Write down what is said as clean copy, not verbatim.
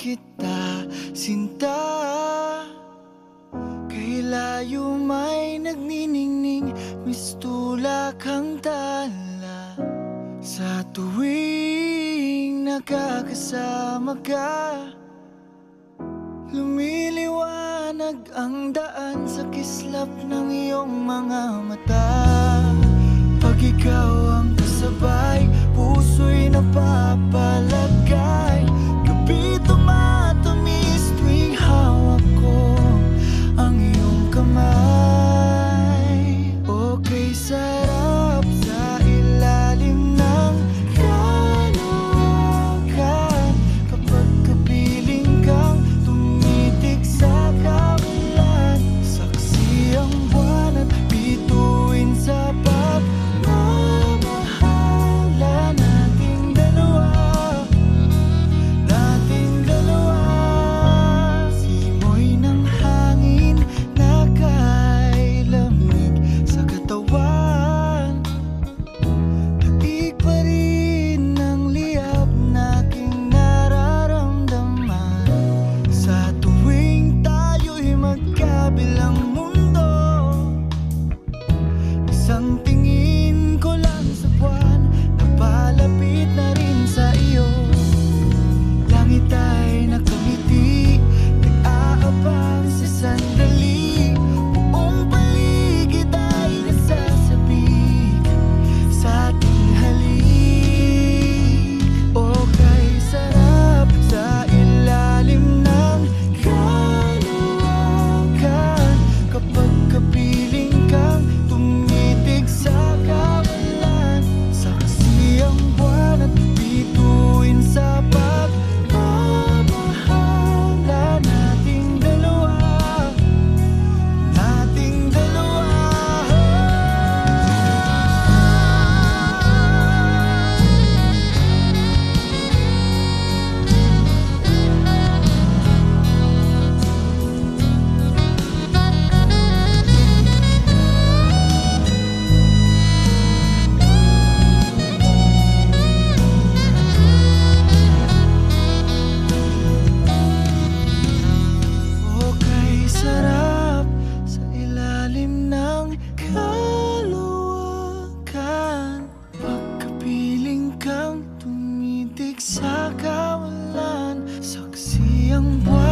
kita, sinta. Kay layo may nagniningning, mistulak ang tala. Sa tuwing nakakasama ka, lumiliwanag ang daan sa kislap ng iyong mga mata. Pag ikaw ang kasabay, puso'y napapalagay. Gabi tumatamis tuwing hawak ko ang iyong kamay. Okay, sarap sa ilalim ng kalawakan. Kapag kapiling kang tumitig sa kawalan, saksi ang buwan at bituin sa pagmamahala nating dalawa. Nating dalawa. Simoy ng hangin nakailamig sa katawan. Daig pa rin ang liyab nating nararamdaman. Sa tuwing tayo'y magkabilang mundo, isang tingin ko lang sa buwan, napalapit na rin sa iyo. Langit ay nakangiti, nag-aabang sa sandali. Buong paligid ay nasasabik sa ating halik. Okay, sarap sa ilalim ng kalawakan. Kapag kapiling kang tumitig sa kawalan, saksi ang buwan at bituin sa pagmamahala nating dalawa. Nating dalawa. Okay, sarap sa ilalim ng kalawakan. Pagkapiling kang tumitig sa kawalan, saksi ang buwan